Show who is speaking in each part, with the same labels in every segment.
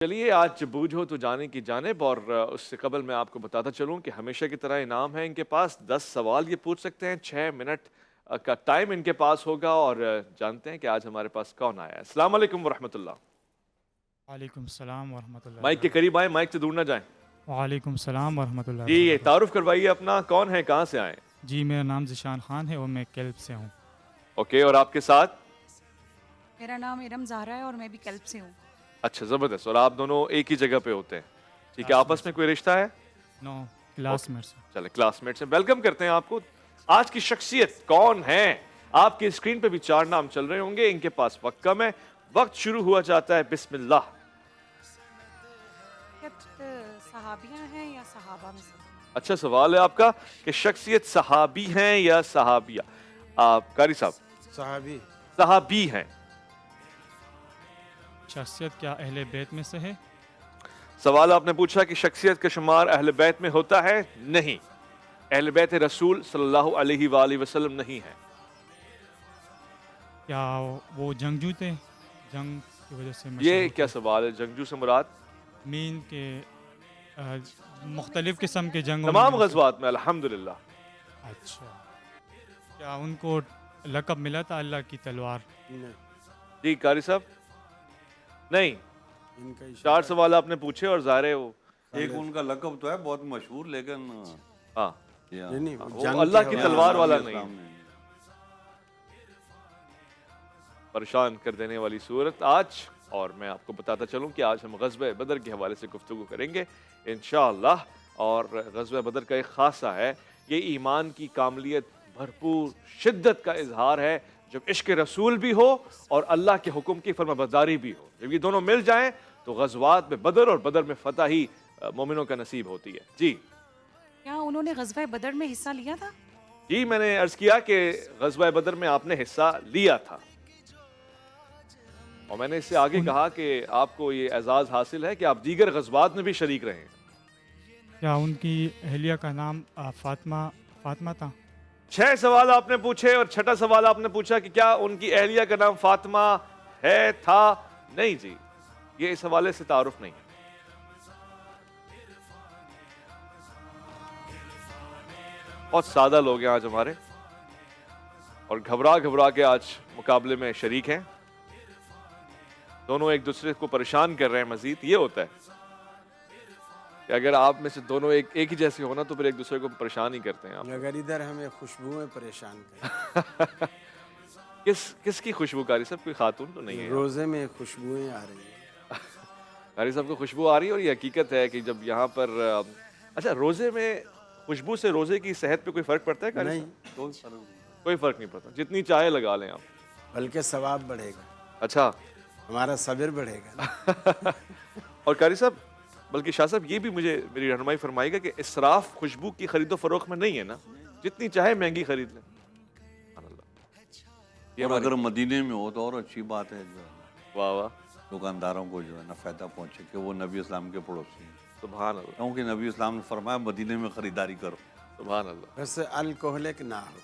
Speaker 1: चलिए आज बूझो तो जाने की जानिब और उससे कबल मैं आपको बताता चलूं कि हमेशा की तरह इनाम है इनके पास 10 सवाल ये पूछ सकते हैं 6 मिनट का टाइम इनके पास होगा और जानते हैं कि आज हमारे पास कौन आया है। अस्सलाम वालेकुम वरहमतुल्लाह।
Speaker 2: वालेकुम सलाम वरहमतुल्लाहि
Speaker 1: माइक के
Speaker 2: वबरकातुहू।
Speaker 1: करीब आए, माइक से दूर ना जाएं।
Speaker 2: वालेकुम सलाम वरहमतुल्लाहि
Speaker 1: जी
Speaker 2: वबरकातुहू।
Speaker 1: तारुफ करवाइए अपना, कौन है, कहाँ से आए?
Speaker 2: जी मेरा नाम ज़िशान खान है और मैं केल्प से हूँ।
Speaker 1: ओके, और आपके साथ?
Speaker 3: मेरा नाम इरम ज़ाहरा है और मैं भी केल्प से हूँ।
Speaker 1: अच्छा, ज़बरदस्त। और आप दोनों एक ही जगह पे होते हैं? ठीक है, आपस में कोई रिश्ता है?
Speaker 2: No classmates.
Speaker 1: चले क्लासमेट से वेलकम करते हैं आपको। आज की शख्सियत कौन है? आपकी स्क्रीन पे भी 4 नाम चल रहे होंगे। इनके पास वक्त कम है, वक्त शुरू हुआ जाता है, बिस्मिल्लाह।
Speaker 3: सहाबियाँ हैं या सहाबा में से?
Speaker 1: अच्छा सवाल है आपका कि शख्सियत सहाबी हैं या सहाबिया। आप कारी साहब?
Speaker 4: साहबी।
Speaker 1: सहाबी हैं।
Speaker 2: शख्सियत क्या अहले बैत में से है?
Speaker 1: सवाल आपने पूछा कि शख्सियत का शुमार अहले बैत में होता है? नहीं, अहले बैत रसूल सल्लल्लाहु अलैहि वसल्लम नहीं है।
Speaker 2: क्या वो जंगजू थे? जंग की वजह से
Speaker 1: ये
Speaker 2: मशहूर
Speaker 1: क्या
Speaker 2: थे?
Speaker 1: सवाल है? जंगजू से मुराद?
Speaker 2: मीन के मुख्तलिफ किस्म के जंगों
Speaker 1: तमाम
Speaker 2: में से-
Speaker 1: गज़वात में अल्हम्दुलिल्लाह।
Speaker 2: अच्छा, क्या उनको लक़ब मिला था अल्लाह की तलवार?
Speaker 4: नहीं,
Speaker 1: जी कारी साहब? नहीं,
Speaker 4: इनका
Speaker 1: 4 सवाल आपने पूछे और ज़ाहिर है वो
Speaker 5: एक उनका लक़ब तो है बहुत मशहूर, लेकिन
Speaker 1: हाँ
Speaker 4: नहीं, वो
Speaker 1: वो
Speaker 4: जंग
Speaker 1: अल्लाह
Speaker 4: के
Speaker 1: की
Speaker 4: हवाले
Speaker 1: तलवार
Speaker 4: से।
Speaker 1: वाला
Speaker 5: नबी
Speaker 1: नहीं।
Speaker 5: इस्लाम ने।
Speaker 1: परेशान कर देने वाली सूरत आज। और मैं आपको बताता चलूं कि आज हम ग़ज़वा बदर के हवाले से गुफ्तगू करेंगे इंशाअल्लाह। और ग़ज़वा बदर का एक ख़ासा है, ये ईमान की कामलियत भरपूर शिद्दत का इजहार है जब इश्क रसूल भी हो और अल्लाह के हुक्म की फरमाबरदारी भी हो। जब ये दोनों मिल जाएं तो ग़ज़वात में बदर और बदर में फ़तह ही मोमिनों का नसीब होती है। जी
Speaker 3: क्या उन्होंने ग़ज़वा बदर में हिस्सा लिया था?
Speaker 1: जी, मैंने अर्ज़ किया कि ग़ज़वा बदर में आपने हिस्सा लिया था और मैंने इससे आगे कहा कि आपको ये एजाज़ हासिल है कि आप दीगर ग़ज़वात में भी शरीक रहे हैं।
Speaker 2: क्या उनकी अहलिया का नाम फातिमा था?
Speaker 1: 6 सवाल आपने पूछे और 6ठा सवाल आपने पूछा कि क्या उनकी अहलिया का नाम फातिमा है, था? नहीं जी, ये इस हवाले से तारुफ नहीं है। बहुत सादा लोग हैं आज हमारे और घबरा घबरा के आज मुकाबले में शरीक हैं। दोनों एक दूसरे को परेशान कर रहे हैं। मजीद ये होता है कि अगर आप में से दोनों एक ही जैसे हो ना तो फिर एक दूसरे को परेशान ही करते हैं आप।
Speaker 4: अगर इधर हमें खुशबुएं परेशान करें।
Speaker 1: किसकी खुशबू कारी साहब? कोई खातून तो नहीं है?
Speaker 4: रोजे में खुशबुएं आ रही हैं।
Speaker 1: कारी साहब को खुशबू आ रही है और ये हकीकत है कि जब यहाँ पर अच्छा, रोजे में खुशबू से रोजे की सेहत पे कोई फर्क पड़ता है कारी
Speaker 4: नहीं,
Speaker 1: साहब? कोई फर्क नहीं पड़ता, जितनी चाहे लगा लें आप।
Speaker 4: बल्कि सवाब बढ़ेगा,
Speaker 1: अच्छा
Speaker 4: हमारा सब्र बढ़ेगा।
Speaker 1: और कारी साहब, बल्कि शाह साहब ये भी मुझे मेरी रहनुमाई फरमाएगा कि इसराफ खुशबू की खरीदो फरोख्त में नहीं है ना, जितनी चाहे महंगी खरीद लें। ये
Speaker 5: और
Speaker 1: हमारी-
Speaker 5: अगर मदीने में हो तो और अच्छी बात है, जो है ना,
Speaker 1: वाह वाह,
Speaker 5: दुकानदारों को जो है ना फ़ायदा पहुंचे कि वो नबी इस्लाम के पड़ोसी हैं,
Speaker 1: सुभान अल्लाह,
Speaker 5: क्योंकि नबी इस्लाम ने फरमाया मदीने में ख़रीदारी करो।
Speaker 1: सुभान अल्लाह।
Speaker 4: वैसे अल्कोहलिक ना हो।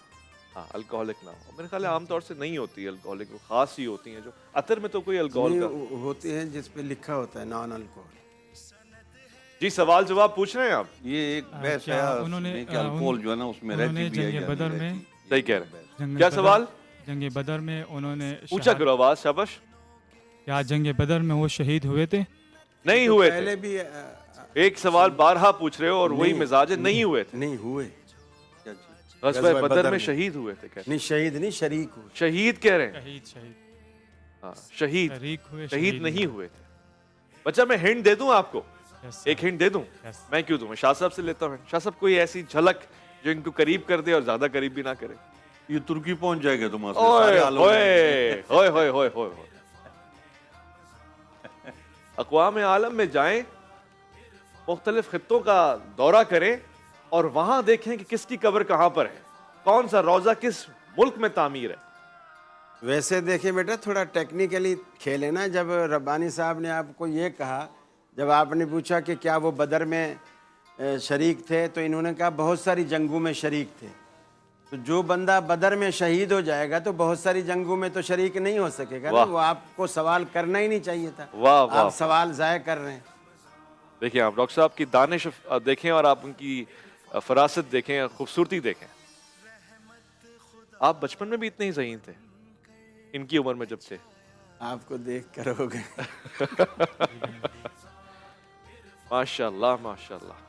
Speaker 1: हाँ, अल्कोहलिक ना हो। मेरे ख्याल है आमतौर से नहीं होती है अल्कोहलिक, वो खास ही होती हैं जो अतर में तो कोई अल्कोहल का।
Speaker 4: नहीं, होती हैं जिस पे लिखा होता है नॉन अल्कोहल।
Speaker 1: जी सवाल जवाब पूछ रहे हैं आप?
Speaker 5: ये एक बहस
Speaker 2: क्या
Speaker 5: है
Speaker 2: उन्होंने-
Speaker 5: कि अल्कोहल जो है ना उसमें रहती
Speaker 2: उन्होंने
Speaker 5: भी है
Speaker 2: जंग
Speaker 5: या
Speaker 2: बदर
Speaker 5: नहीं
Speaker 2: में
Speaker 5: रहती।
Speaker 1: सही कह रहे हैं।
Speaker 2: जंग
Speaker 1: क्या
Speaker 2: बदर-
Speaker 1: सवाल?
Speaker 2: जंग बदर में उन्होंने
Speaker 1: पूछा करो, आवाज शाबाश।
Speaker 2: क्या जंग बदर में वो शहीद हुए थे?
Speaker 1: नहीं
Speaker 4: तो
Speaker 1: हुए
Speaker 4: पहले
Speaker 1: थे।
Speaker 4: भी
Speaker 1: एक सवाल बारहा पूछ रहे हो और वही
Speaker 4: नहीं,
Speaker 1: मिजाज है, नहीं हुए थे।
Speaker 4: नहीं हुए।
Speaker 5: क्या चीज़?
Speaker 1: ग़ज़वा
Speaker 4: ग़ज़वा
Speaker 1: बदर
Speaker 4: बदर
Speaker 1: में
Speaker 4: में।
Speaker 1: शहीद हुए थे। कह
Speaker 4: नहीं, शहीद नहीं, शरीक हुए।
Speaker 1: शहीद कह रहे हैं।
Speaker 2: शहीद
Speaker 1: हाँ, शहीद
Speaker 2: शरीक हुए,
Speaker 1: शहीद नहीं हुए थे। बच्चा मैं हिंट दे दूं आपको,
Speaker 2: Yes,
Speaker 1: एक हिंट दे दूं?
Speaker 2: Yes.
Speaker 1: मैं क्यों दूं? मैं शाह साहब से लेता हूं। शाह साहब कोई ऐसी झलक जो इनको करीब कर दे और ज्यादा करीब भी ना करे।
Speaker 5: ये तुर्की पहुंच जाएगा तुम
Speaker 1: ओए होए होए होए होए होए। अक़वाम आलम में जाएं, मुख्तलिफ खित्तों का दौरा करें और वहां देखें कि किसकी कब्र कहां पर है, कौन सा रोजा किस मुल्क में तामीर है।
Speaker 4: वैसे देखे बेटा, थोड़ा टेक्निकली खेले ना। जब रब्बानी साहब ने आपको ये कहा, जब आपने पूछा कि क्या वो बदर में शरीक थे, तो इन्होंने कहा बहुत सारी जंगों में शरीक थे। تو جو بندہ بدر میں شہید ہو جائے گا تو بہت ساری جنگوں میں تو شریک نہیں ہو سکے گا نا،
Speaker 1: واہ۔
Speaker 4: وہ آپ کو سوال کرنا ہی نہیں چاہیے تھا،
Speaker 1: واہ واہ،
Speaker 4: آپ سوال ضائع کر رہے ہیں۔
Speaker 1: دیکھیں آپ ڈاکٹر صاحب کی دانش دیکھیں اور آپ ان کی فراست دیکھیں، خوبصورتی دیکھیں۔ آپ بچپن میں بھی اتنے ہی ذہین تھے ان کی عمر میں جب تھے؟
Speaker 4: آپ کو دیکھ کر ہو گئے۔
Speaker 1: ماشاء اللہ ماشاء اللہ،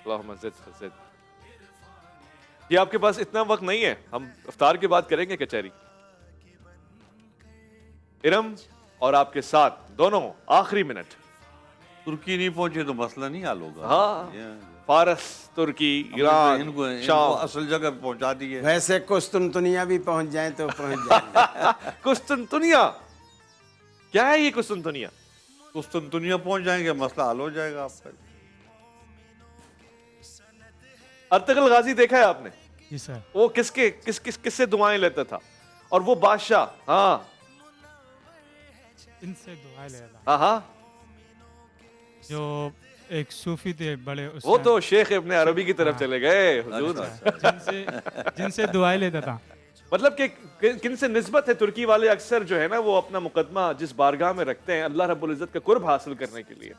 Speaker 1: اللہم زد فزد۔ یہ آپ کے پاس اتنا وقت نہیں ہے، ہم افطار کے بعد کریں گے کچہری۔ ارم اور آپ کے ساتھ دونوں آخری منٹ۔
Speaker 5: ترکی نہیں پہنچے تو مسئلہ نہیں حل ہوگا۔
Speaker 1: ہاں، فارس، ترکی، ایران،
Speaker 5: ان کو
Speaker 1: شام،
Speaker 5: اصل جگہ پہنچا دیے۔
Speaker 4: ویسے قسطنطنیہ بھی پہنچ جائیں تو پہنچ جائیں گے۔
Speaker 1: قسطنطنیہ کیا ہے یہ قسطنطنیہ؟
Speaker 5: قسطنطنیہ پہنچ جائیں گے، مسئلہ حل ہو جائے گا آپ کا۔
Speaker 1: ارطغرل غازی دیکھا ہے آپ نے؟
Speaker 2: جی سر۔
Speaker 1: وہ کس سے دعائیں لیتا تھا، اور وہ بادشاہ، ہاں
Speaker 2: ان سے دعائیں لے رہا،
Speaker 1: ہاں ہاں،
Speaker 2: جو ایک صوفی تھے بڑے، اس
Speaker 1: وہ
Speaker 2: کا-
Speaker 1: تو شیخ ابن عربی کی طرف چلے گئے حضور۔
Speaker 2: جن سے دعائیں لیتا تھا۔
Speaker 1: مطلب کہ کن سے نسبت ہے؟ ترکی والے اکثر جو ہے نا وہ اپنا مقدمہ جس بارگاہ میں رکھتے ہیں اللہ رب العزت کا قرب حاصل کرنے کے لیے۔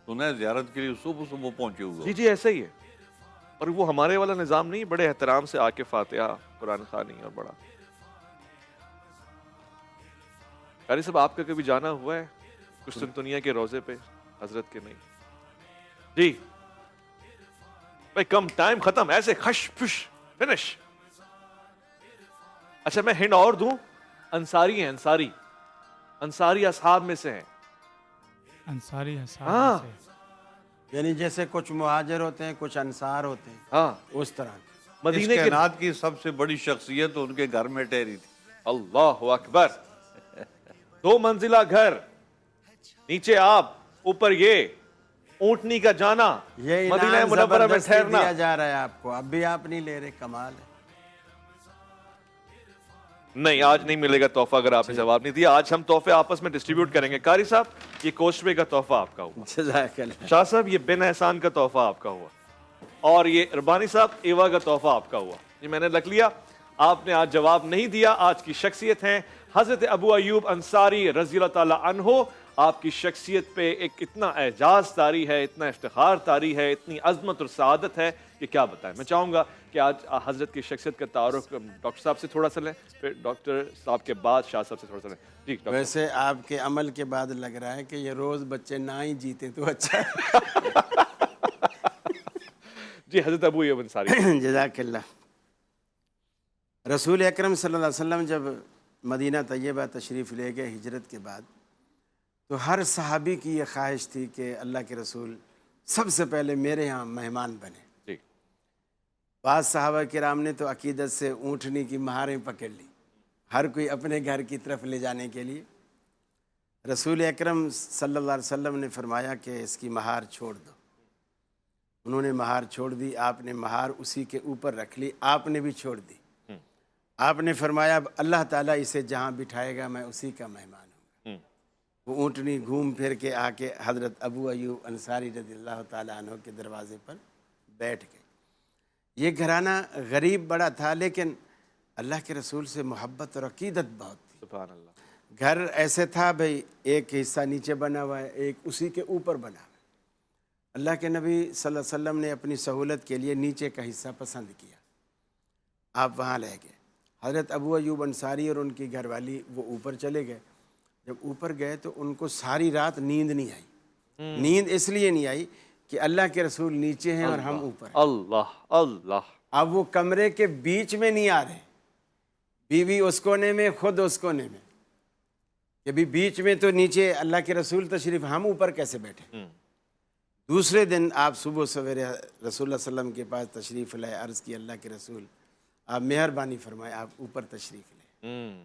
Speaker 5: سنا ہے زیارت کے لیے صبح صبح پہنچے ہوئے۔
Speaker 1: جی جی ایسا ہی ہے، اور وہ ہمارے والا نظام نہیں، بڑے احترام سے آ کے فاتحہ قرآن خوانی اور بڑا۔ قاری صاحب آپ کا کبھی جانا ہوا ہے قسطنطنیہ کے روضے پہ حضرت کے؟ نہیں جی بھائی، کم ٹائم ختم، ایسے خش فش فنش۔ اچھا میں ہنٹ اور دوں، انصاری ہیں، انصاری اصحاب میں سے ہیں۔
Speaker 2: انصاری
Speaker 1: ہاں۔
Speaker 2: اصحاب سے۔
Speaker 4: یعنی جیسے کچھ مہاجر ہوتے ہیں، کچھ انصار ہوتے ہیں،
Speaker 1: ہاں،
Speaker 4: اس طرح۔
Speaker 5: اس
Speaker 1: مدینے کے،
Speaker 5: کائنات کی سب سے بڑی شخصیت ان کے گھر میں ٹھہری تھی۔
Speaker 1: اللہ اکبر، 2 منزلہ گھر، نیچے آپ، اوپر یہ اونٹنی کا جانا،
Speaker 4: یہ
Speaker 1: مدینہ
Speaker 4: انعام
Speaker 1: منورہ میں
Speaker 4: زبردستی
Speaker 1: ٹھہرنا۔
Speaker 4: دیا جا رہا ہے آپ کو، اب بھی آپ نہیں لے رہے، کمال ہے۔
Speaker 1: نہیں آج نہیں ملے گا تحفہ، اگر آپ نے جواب نہیں دیا۔ آج ہم تحفے آپس میں ڈسٹریبیوٹ کریں گے۔ قاری صاحب یہ کوشبے کا تحفہ آپ کا ہوا،
Speaker 4: جزاک اللہ۔
Speaker 1: شاہ صاحب یہ بن احسان کا تحفہ آپ کا ہوا، اور یہ ربانی صاحب ایوا کا تحفہ آپ کا ہوا۔ یہ میں نے رکھ لیا، آپ نے آج جواب نہیں دیا۔ آج کی شخصیت ہیں حضرت ابو ایوب انصاری رضی اللہ تعالی عنہ۔ آپ کی شخصیت پہ ایک اتنا اعجاز طاری ہے، اتنا افتخار طاری ہے، اتنی عظمت اور سعادت ہے کہ کیا بتائیں۔ میں چاہوں گا کہ آج حضرت کی شخصیت کا تعارف ڈاکٹر صاحب سے تھوڑا سا لیں، پھر ڈاکٹر صاحب کے بعد شاہ صاحب سے تھوڑا سا لیں۔ جی ڈاکٹر۔
Speaker 4: ویسے آپ کے عمل کے بعد لگ رہا ہے کہ یہ روز بچے نہ ہی جیتے تو اچھا ہے۔
Speaker 1: جی حضرت ابو ایوب انصاری۔
Speaker 4: جزاک اللہ۔ رسول اکرم صلی اللہ علیہ وسلم جب مدینہ طیبہ تشریف لے گئے ہجرت کے بعد، تو ہر صحابی کی یہ خواہش تھی کہ اللہ کے رسول سب سے پہلے میرے ہاں مہمان بنے۔
Speaker 1: جی
Speaker 4: بعض صحابہ کرام نے تو عقیدت سے اونٹنی کی مہاریں پکڑ لی، ہر کوئی اپنے گھر کی طرف لے جانے کے لیے۔ رسول اکرم صلی اللہ علیہ وسلم نے فرمایا کہ اس کی مہار چھوڑ دو۔ انہوں نے مہار چھوڑ دی، آپ نے مہار اسی کے اوپر رکھ لی، آپ نے بھی چھوڑ دی۔ آپ نے فرمایا اب اللہ تعالیٰ اسے جہاں بٹھائے گا میں اسی کا مہمان ہوں۔ وہ اونٹنی گھوم پھر کے آ کے حضرت ابو ایوب انصاری رضی اللہ تعالیٰ عنہ کے دروازے پر بیٹھ گئے۔ یہ گھرانہ غریب بڑا تھا، لیکن اللہ کے رسول سے محبت اور عقیدت بہت تھی۔
Speaker 1: سبحان اللہ۔
Speaker 4: گھر ایسے تھا بھائی، ایک حصہ نیچے بنا ہوا ہے، ایک اسی کے اوپر بنا ہوا ہے۔ اللہ کے نبی صلی اللہ علیہ وسلم نے اپنی سہولت کے لیے نیچے کا حصہ پسند کیا، آپ وہاں لے گئے۔ حضرت ابو ایوب انصاری اور ان کی گھر والی وہ اوپر چلے گئے۔ جب اوپر گئے تو ان کو ساری رات نیند نہیں آئی۔ نیند اس لیے نہیں آئی کہ اللہ کے رسول نیچے ہیں اور ہم اوپر ہیں۔
Speaker 1: اللہ اللہ۔
Speaker 4: اب وہ کمرے کے بیچ میں نہیں آ رہے، بیوی اس کونے میں، خود اس کونے میں، کہ بھی بیچ میں تو نیچے اللہ کے رسول تشریف، ہم اوپر کیسے بیٹھے۔ دوسرے دن آپ صبح سویرے رسول اللہ صلی اللہ علیہ وسلم کے پاس تشریف لائے، عرض کی اللہ کے رسول آپ مہربانی فرمائے، آپ اوپر تشریف لیں۔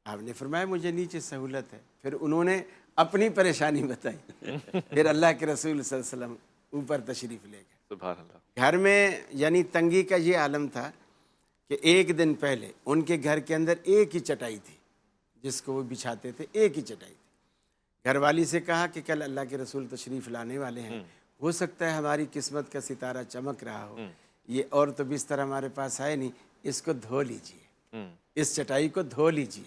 Speaker 4: آپ نے فرمایا مجھے نیچے سہولت ہے۔ پھر انہوں نے اپنی پریشانی بتائی، پھر اللہ کے رسول صلی اللہ علیہ وسلم اوپر تشریف لے گئے۔
Speaker 1: سبحان اللہ۔
Speaker 4: گھر میں یعنی تنگی کا یہ عالم تھا کہ ایک دن پہلے ان کے گھر کے اندر ایک ہی چٹائی تھی جس کو وہ بچھاتے تھے، ایک ہی چٹائی تھی۔ گھر والی سے کہا کہ کل اللہ کے رسول تشریف لانے والے ہیں، ہو سکتا ہے ہماری قسمت کا ستارہ چمک رہا ہو، ये और तो बिस्तर हमारे पास है नहीं, इसको धो लीजिए, इस चटाई को धो लीजिए।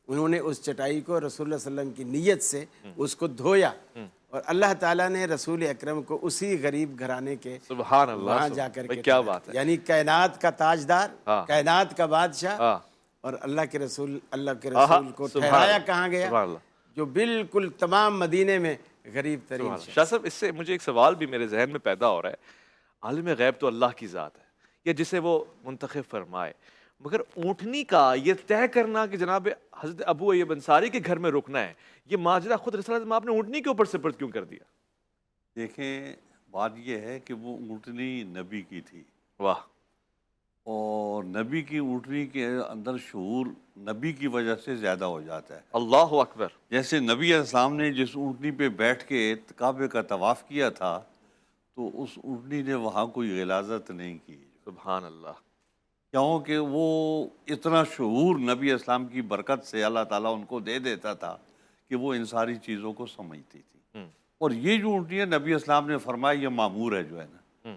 Speaker 4: उन्होंने उस चटाई को रसूलुल्लाह सल्लल्लाहु अलैहि वसल्लम की नीयत से उसको धोया और अल्लाह ताला ने रसूल अकरम को उसी गरीब घराने के
Speaker 1: सुभान अल्लाह,
Speaker 4: वहाँ जाकर
Speaker 1: भाई
Speaker 4: के
Speaker 1: क्या
Speaker 4: ठहराया।
Speaker 1: बात है।
Speaker 4: यानी कायनात का ताजदार,
Speaker 1: हाँ।
Speaker 4: कायनात का बादशाह
Speaker 1: हाँ।
Speaker 4: और अल्लाह के रसूल
Speaker 1: आहा,
Speaker 4: को
Speaker 1: सुभान
Speaker 4: ठहराया
Speaker 1: अल्लाह,
Speaker 4: कहाँ गया?
Speaker 1: सुभान अल्लाह।
Speaker 4: जो बिल्कुल तमाम मदीने में गरीब तरीन शख्स।
Speaker 1: शाह साहब, इससे मुझे एक सवाल भी मेरे जहन में पैदा हो रहा है। आलिम गैब तो अल्लाह की ज़ात है या जिसे वो मुंतखब फरमाए, मगर ऊँटनी का ये तय करना कि जनाब हज़रत अबू अय्यूब अंसारी के घर में रुकना है, ये माजरा खुद रसूलुल्लाह सल्लल्लाहु अलैहि वसल्लम आपने ऊँटनी के ऊपर सुपुर्द क्यों कर दिया?
Speaker 5: देखें, बात यह है कि वो ऊँटनी नबी की थी,
Speaker 1: वाह।
Speaker 5: और नबी की ऊँटनी के अंदर शऊर नबी की वजह से ज़्यादा हो जाता है।
Speaker 1: अल्लाह अकबर।
Speaker 5: जैसे नबी अलैहिस्सलाम ने जिस ऊँटनी पे बैठ के काबे का तवाफ़ किया था, तो उस ऊँटनी ने वहाँ कोई गिलाज़त नहीं की।
Speaker 1: सुभान अल्लाह।
Speaker 5: क्योंकि वो इतना शऊर नबी इस्लाम की बरकत से अल्लाह ताला उनको दे देता था कि वो इन सारी चीज़ों को समझती थी। और ये जो ऊँटनी है, नबी इस्लाम ने फरमाया ये मामूर है, जो है ना,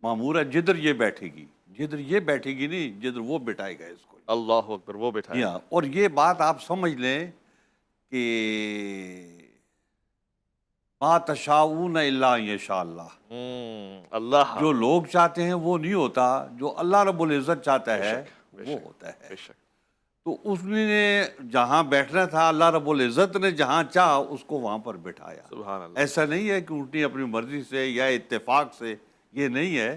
Speaker 5: मामूर है, जिधर ये बैठेगी, जिधर ये बैठेगी नहीं, जिधर वो बिठाएगा इसको।
Speaker 1: अल्लाह अकबर, वो बैठा।
Speaker 5: और ये बात आप समझ लें कि मा तशाऊन इल्ला यशाअल्लाह,
Speaker 1: अल्लाह,
Speaker 5: जो लोग चाहते हैं वो नहीं होता, जो अल्लाह रब्बुल इज़्ज़त चाहता है वो होता है।
Speaker 1: बेशक।
Speaker 5: तो उसने जहाँ बैठना था, अल्लाह रब्बुल इज़्ज़त ने जहाँ चाहा उसको वहाँ पर बिठाया।
Speaker 1: सुभान अल्लाह।
Speaker 5: ऐसा नहीं है कि ऊँटनी अपनी मर्जी से या इत्तेफाक से, ये नहीं है।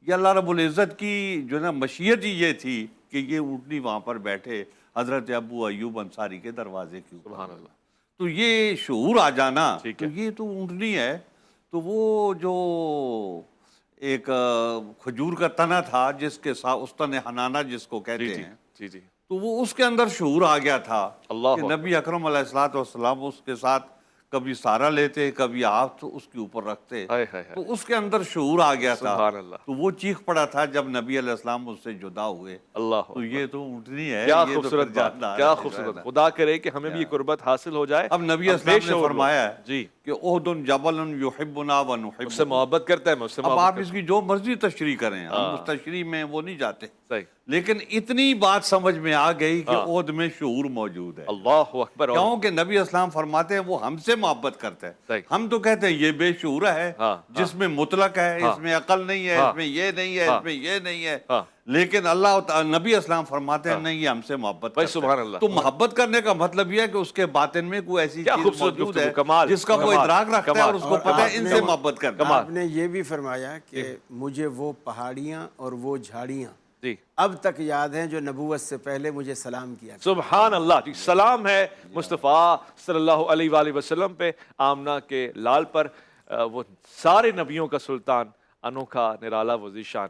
Speaker 5: ये अल्लाह रब्बुल इज़्ज़त की जो ना मशीयत ही ये थी कि ये ऊँटनी वहाँ पर बैठे हज़रत अबू अय्यूब अंसारी के दरवाजे के ऊपर।
Speaker 1: सुभान अल्लाह।
Speaker 5: तो ये शऊर आ जाना,
Speaker 1: ठीक
Speaker 5: तो
Speaker 1: है।
Speaker 5: ये तो ऊँटनी है। तो वो जो एक खजूर का तना था, जिसके साथ उस तने हनाना जिसको कहते
Speaker 1: जी जी
Speaker 5: हैं,
Speaker 1: जी जी।
Speaker 5: तो वो उसके अंदर शऊर आ गया था
Speaker 1: अल्लाह
Speaker 5: कि
Speaker 1: अकबर।
Speaker 5: नबी अकरम अलैहिस्सलाम उसके साथ कभी सारा लेते, कभी हाथ उसके ऊपर रखते,
Speaker 1: हाय हाय हाय।
Speaker 5: तो उसके अंदर शऊर आ गया था।
Speaker 1: सुभान अल्लाह।
Speaker 5: तो वो चीख पड़ा था जब नबी अलैहिस्सलाम उससे जुदा हुए।
Speaker 1: अल्लाह
Speaker 5: तो ये तो ऊँटनी है,
Speaker 1: क्या
Speaker 5: ये तो
Speaker 1: खूबसूरत
Speaker 5: फिर
Speaker 1: बात,
Speaker 5: जानदार
Speaker 1: क्या
Speaker 5: है,
Speaker 1: खूबसूरत।
Speaker 5: है ना।
Speaker 1: खुदा करे कि हमें भी ये कुर्बत हासिल हो जाए।
Speaker 5: अब नबी
Speaker 1: हम
Speaker 5: अस्लाम ने
Speaker 1: बेशऊर लोग।
Speaker 5: फरमाया है
Speaker 1: जी,
Speaker 5: कि ओहदुन जबलन युहिब्बुना व
Speaker 1: मुझसे
Speaker 5: नुहिब्बुहु।
Speaker 1: मोहब्बत करता है, मुझसे
Speaker 5: अब
Speaker 1: मोहब्बत
Speaker 5: आप
Speaker 1: करता
Speaker 5: इसकी जो मर्जी तशरीह करें, हम
Speaker 1: हाँ।
Speaker 5: उस तशरीह में वो नहीं जाते,
Speaker 1: है। सही।
Speaker 5: लेकिन इतनी बात समझ में आ गई कि
Speaker 1: हाँ।
Speaker 5: ओहद में शऊर मौजूद है।
Speaker 1: अल्लाह अकबर। और
Speaker 5: क्योंकि नबी अस्लाम फरमाते हैं वो हमसे मोहब्बत करता है।
Speaker 1: सही।
Speaker 5: हम तो कहते हैं ये बेशऊर है,
Speaker 1: हाँ,
Speaker 5: जिसमें मुतलक है,
Speaker 1: हाँ।
Speaker 5: इसमें अकल नहीं है,
Speaker 1: हाँ।
Speaker 5: इसमें ये नहीं है,
Speaker 1: हाँ।
Speaker 5: इसमें ये नहीं है।
Speaker 1: हाँ।
Speaker 5: लेकिन नबी अस्लाम फरमाते हैं नहीं, ये हमसे मोहब्बत
Speaker 1: भाई,
Speaker 5: करता है।
Speaker 1: सुभान अल्लाह।
Speaker 5: तो मोहब्बत करने का मतलब ये है कि उसके बातिन में कोई ऐसी
Speaker 1: क्या
Speaker 5: चीज
Speaker 1: खूबसूरत
Speaker 5: मौजूद
Speaker 1: गुफ्तगू,
Speaker 5: है
Speaker 1: कमाल,
Speaker 5: जिसका वो
Speaker 1: कमाल,
Speaker 5: इदराक रखता है
Speaker 1: कमाल।
Speaker 5: और उसको
Speaker 4: और
Speaker 5: पता है
Speaker 4: आपने-
Speaker 5: इनसे मोहब्बत करना।
Speaker 1: कमाल।
Speaker 4: आपने ये भी फरमाया कि मुझे वो पहाड़ियाँ और वो झाड़ियाँ
Speaker 1: जी,
Speaker 4: अब तक याद हैं जो नबूवत से पहले मुझे सलाम किया।
Speaker 1: सुभान अल्लाह। जी, सलाम है मुस्तफ़ा सल्लल्लाहु अलैहि वसल्लम पे, आमना के लाल पर। वो सारे नबियों का सुल्तान, अनोखा, निराला, वज़ीशान।